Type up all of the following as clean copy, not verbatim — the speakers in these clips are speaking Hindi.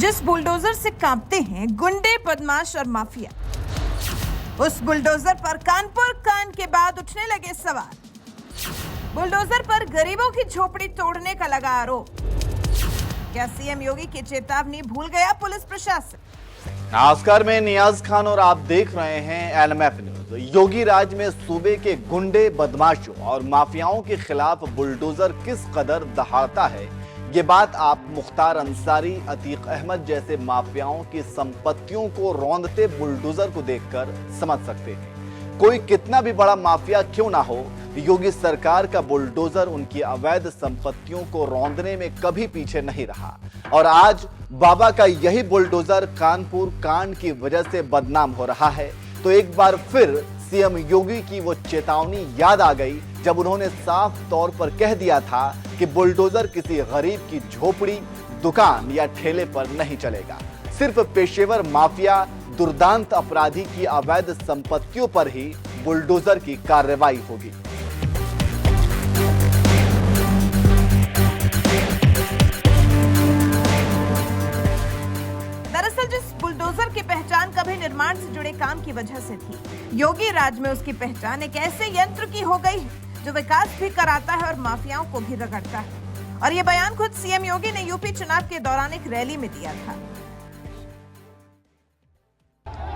जिस बुलडोजर से कांपते हैं गुंडे, बदमाश और माफिया, उस बुलडोजर पर कानपुर कांड के बाद उठने लगे सवाल। बुलडोजर पर गरीबों की झोपड़ी तोड़ने का लगा आरोप। क्या सीएम योगी की चेतावनी भूल गया पुलिस प्रशासन? नमस्कार, मैं नियाज खान और आप देख रहे हैं एलएमएफ न्यूज। योगी राज में सूबे के गुंडे, बदमाशों और माफियाओं के खिलाफ बुलडोजर किस कदर दहाड़ता है, ये बात आप मुख्तार अंसारी, अतीक अहमद जैसे माफियाओं की संपत्तियों को रौंदते बुलडोजर को देखकर समझ सकते हैं। कोई कितना भी बड़ा माफिया क्यों ना हो, योगी सरकार का बुलडोजर उनकी अवैध संपत्तियों को रौंदने में कभी पीछे नहीं रहा। और आज बाबा का यही बुलडोजर कानपुर कांड की वजह से बदनाम हो रहा है। तो एक बार फिर सीएम योगी की वो चेतावनी याद आ गई जब उन्होंने साफ तौर पर कह दिया था कि बुलडोजर किसी गरीब की झोपड़ी, दुकान या ठेले पर नहीं चलेगा। सिर्फ पेशेवर माफिया, दुर्दांत अपराधी की अवैध संपत्तियों पर ही बुलडोजर की कार्रवाई होगी। दरअसल जिस बुलडोजर की पहचान कभी निर्माण से जुड़े काम की वजह से थी, योगी राज में उसकी पहचान एक ऐसे यंत्र की हो गई है जो विकास भी कराता है और माफियाओं को भी रगड़ता है। और ये बयान खुद सीएम योगी ने यूपी चुनाव के दौरान एक रैली में दिया था।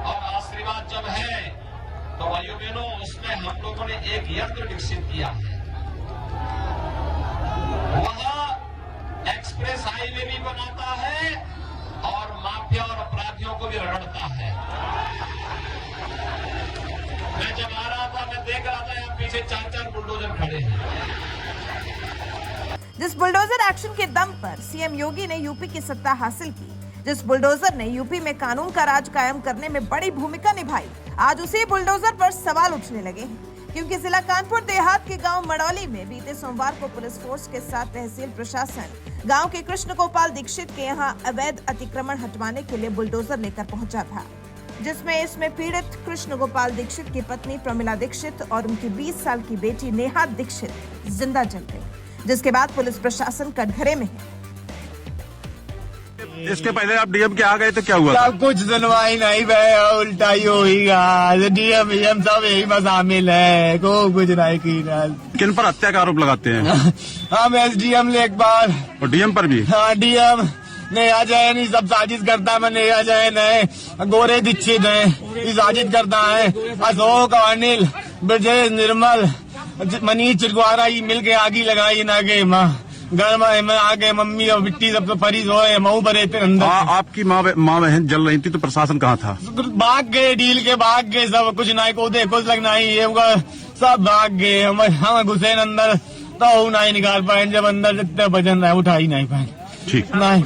और आशीर्वाद जब है तो भाइयों बहनों, उसमें हम लोगों ने एक यंत्र विकसित किया है। वह एक्सप्रेस हाईवे भी बनाता है और माफिया और अपराधियों को भी रगड़ता है। मैं जब आ रहा था, मैं देख रहा था यहाँ पीछे 4-4 बुलडोजर खड़े हैं। जिस बुलडोजर एक्शन के दम पर सीएम योगी ने यूपी की सत्ता हासिल की, जिस बुलडोजर ने यूपी में कानून का राज कायम करने में बड़ी भूमिका निभाई, आज उसी बुलडोजर पर सवाल उठने लगे हैं। क्योंकि जिला कानपुर देहात के गांव मड़ौली में बीते सोमवार को पुलिस फोर्स के साथ तहसील प्रशासन गांव के कृष्ण गोपाल दीक्षित के यहां अवैध अतिक्रमण हटवाने के लिए बुलडोजर लेकर पहुंचा था, जिसमें इसमें पीड़ित कृष्ण गोपाल दीक्षित की पत्नी प्रमिला दीक्षित और उनकी 20 साल की बेटी नेहा दीक्षित जिंदा जल गई, जिसके बाद पुलिस प्रशासन कटघरे में है। इसके पहले आप डीएम के आ गए तो क्या हुआ? सब कुछ सुनवाई नहीं भाई, उल्टा ही होगा। डीएम सब यही में शामिल है, को कुछ नहीं की। किन पर हत्या का आरोप लगाते हैं? हम एसडीएम लेखपाल और डीएम पर भी? हाँ, डीएम नेहा जैन ही सब साजिश करता है। नेहा जैन है, गोरे दीक्षित है, ये साजिश करता है। अशोक, अनिल, ब्रजेश, निर्मल, मनीष चिरगुआरा ये मिल के आगी लगाई ना के माँ घर में आगे मम्मी और मिट्टी सब तो फरीज हो मऊ भरे थे अंदर। आपकी माँ बहन जल रही थी तो प्रशासन कहाँ था? भाग गए, डील के भाग गए सब। कुछ नहीं को दे, कुछ लगना ही है, सब भाग गए। हम घुसे अंदर तो नहीं निकाल पाए। जब अंदर जितने वजन है उठा ही नहीं पाए। ठीक नहीं।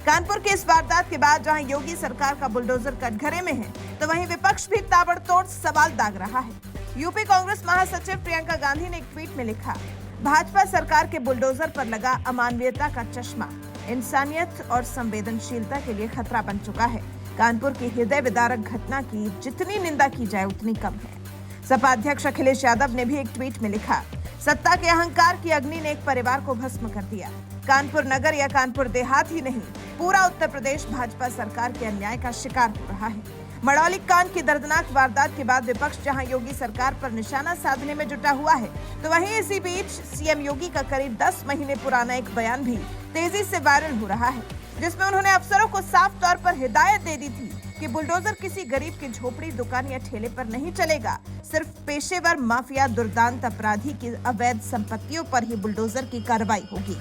कानपुर के इस वारदात के बाद जहां योगी सरकार का बुलडोजर कटघरे में है, तो वहीं विपक्ष भी ताबड़तोड़ सवाल दाग रहा है। यूपी कांग्रेस महासचिव प्रियंका गांधी ने एक ट्वीट में लिखा, भाजपा सरकार के बुलडोजर पर लगा अमानवीयता का चश्मा इंसानियत और संवेदनशीलता के लिए खतरा बन चुका है। कानपुर की हृदय विदारक घटना की जितनी निंदा की जाए उतनी कम है। सपा अध्यक्ष अखिलेश यादव ने भी एक ट्वीट में लिखा, सत्ता के अहंकार की अग्नि ने एक परिवार को भस्म कर दिया। कानपुर नगर या कानपुर देहात ही नहीं, पूरा उत्तर प्रदेश भाजपा सरकार के अन्याय का शिकार हो रहा है। मड़ौली कांड की दर्दनाक वारदात के बाद विपक्ष जहां योगी सरकार पर निशाना साधने में जुटा हुआ है, तो वहीं इसी बीच सीएम योगी का करीब 10 महीने पुराना एक बयान भी तेजी से वायरल हो रहा है, जिसमें उन्होंने अफसरों को साफ तौर पर हिदायत दे दी थी कि बुलडोजर किसी गरीब की झोपड़ी, दुकान या ठेले पर नहीं चलेगा। सिर्फ पेशेवर माफिया, दुर्दांत अपराधी की अवैध संपत्तियों पर ही बुलडोजर की कार्रवाई होगी।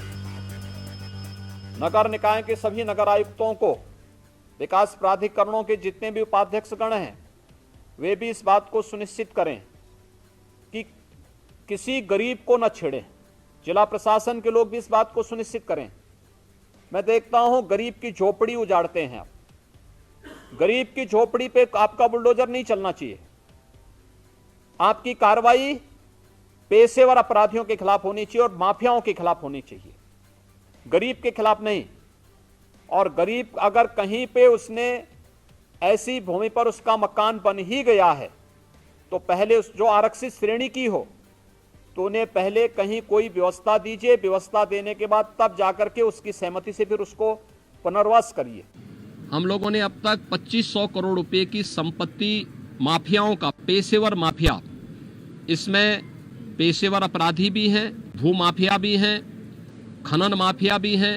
नगर निकाय के सभी नगर आयुक्तों को, विकास प्राधिकरणों के जितने भी उपाध्यक्ष गण हैं, वे भी इस बात को सुनिश्चित करें कि किसी गरीब को न छेड़ें। जिला प्रशासन के लोग भी इस बात को सुनिश्चित करें। मैं देखता हूं गरीब की झोपड़ी उजाड़ते हैं। गरीब की झोपड़ी पे आपका बुलडोजर नहीं चलना चाहिए। आपकी कार्रवाई पेशेवर अपराधियों के खिलाफ होनी चाहिए और माफियाओं के खिलाफ होनी चाहिए, गरीब के खिलाफ नहीं। और गरीब अगर कहीं पे उसने ऐसी भूमि पर उसका मकान बन ही गया है, तो पहले उस जो आरक्षित श्रेणी की हो, तो उन्हें पहले कहीं कोई व्यवस्था दीजिए। व्यवस्था देने के बाद तब जाकर के उसकी सहमति से फिर उसको पुनर्वास करिए। हम लोगों ने अब तक 2500 करोड़ रुपए की संपत्ति माफियाओं का, पेशेवर माफिया, इसमें पेशेवर अपराधी भी हैं, भू माफिया भी हैं, खनन माफिया भी हैं,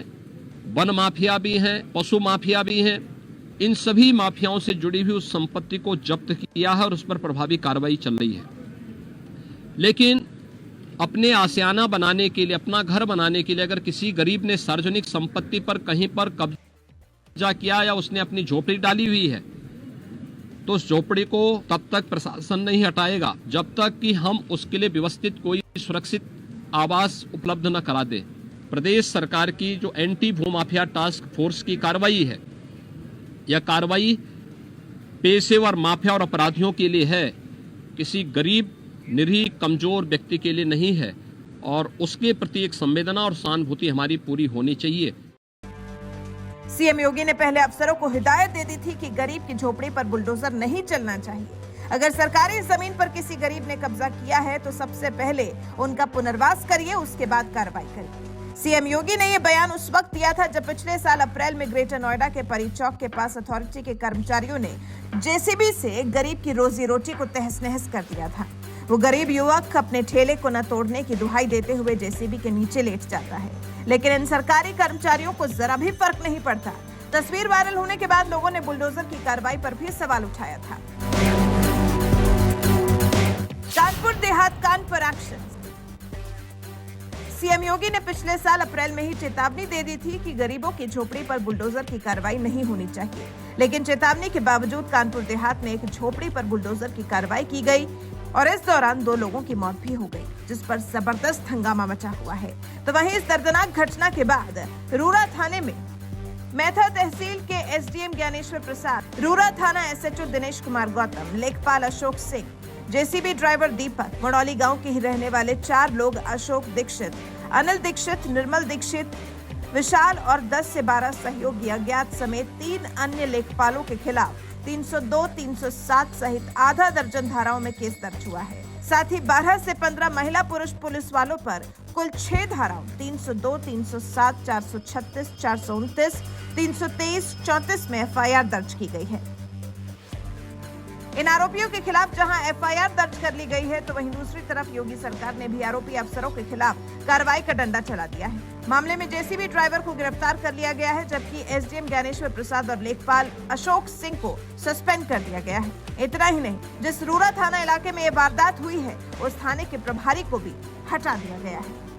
वन माफिया भी हैं, पशु माफिया भी हैं, इन सभी माफियाओं से जुड़ी हुई उस संपत्ति को जब्त किया है और उस पर प्रभावी कार्रवाई चल रही है। लेकिन अपने आशियाना बनाने के लिए, अपना घर बनाने के लिए अगर किसी गरीब ने सार्वजनिक संपत्ति पर कहीं पर कब्जा किया या उसने अपनी झोपड़ी डाली हुई है, तो उस झोपड़ी को तब तक प्रशासन नहीं हटाएगा जब तक कि हम उसके लिए व्यवस्थित कोई सुरक्षित आवास उपलब्ध न करा दे। प्रदेश सरकार की जो एंटी भूमाफिया टास्क फोर्स की कार्रवाई है, यह कार्रवाई पेशेवर माफिया और अपराधियों के लिए है, किसी गरीब निरीह कमजोर व्यक्ति के लिए नहीं है, और उसके प्रति एक संवेदना और सहानुभूति हमारी पूरी होनी चाहिए। सीएम योगी ने पहले अफसरों को हिदायत दे दी थी कि गरीब की झोपड़ी पर बुलडोजर नहीं चलना चाहिए। अगर सरकारी जमीन पर किसी गरीब ने कब्जा किया है तो सबसे पहले उनका पुनर्वास करिए, उसके बाद कार्रवाई करिए। सीएम योगी ने यह बयान उस वक्त दिया था जब पिछले साल अप्रैल में ग्रेटर नोएडा के परी चौक के पास अथॉरिटी के कर्मचारियों ने जेसीबी से गरीब की रोजी रोटी को तहस नहस कर दिया था। वो गरीब युवक अपने ठेले को न तोड़ने की दुहाई देते हुए जेसीबी के नीचे लेट जाता है, लेकिन इन सरकारी कर्मचारियों को जरा भी फर्क नहीं पड़ता। तस्वीर वायरल होने के बाद लोगों ने बुलडोजर की कार्रवाई पर भी सवाल उठाया था। कानपुर देहात कांड पर एक्शन। सीएम योगी ने पिछले साल अप्रैल में ही चेतावनी दे दी थी कि गरीबों की झोपड़ी पर बुलडोजर की कार्रवाई नहीं होनी चाहिए, लेकिन चेतावनी के बावजूद कानपुर देहात में एक झोपड़ी पर बुलडोजर की कार्रवाई की गई और इस दौरान 2 लोगों की मौत भी हो गई, जिस पर जबरदस्त हंगामा मचा हुआ है। तो वहीं इस दर्दनाक घटना के बाद रूरा थाने में मैथा तहसील के एसडीएम ज्ञानेश्वर प्रसाद, रूरा थाना एसएचओ दिनेश कुमार गौतम, लेखपाल अशोक सिंह, जेसीबी ड्राइवर दीपक, मड़ौली गांव के ही रहने वाले 4 लोग अशोक दीक्षित, अनिल दीक्षित, निर्मल दीक्षित, विशाल और 10 से 12 सहयोगी अज्ञात समेत 3 अन्य लेखपालों के खिलाफ 302, 307 सहित आधा दर्जन धाराओं में केस दर्ज हुआ है। साथ ही 12 से 15 महिला पुरुष पुलिस वालों पर कुल 6 धाराओं 302, 307, 436, 429, 323, 34 में एफआईआर दर्ज की गई है। इन आरोपियों के खिलाफ जहां एफआईआर दर्ज कर ली गई है, तो वहीं दूसरी तरफ योगी सरकार ने भी आरोपी अफसरों के खिलाफ कार्रवाई का डंडा चला दिया है। मामले में जेसीबी ड्राइवर को गिरफ्तार कर लिया गया है, जबकि एसडीएम ज्ञानेश्वर प्रसाद और लेखपाल अशोक सिंह को सस्पेंड कर दिया गया है। इतना ही नहीं, जिस रूरा थाना इलाके में ये वारदात हुई है, उस थाने के प्रभारी को भी हटा दिया गया है।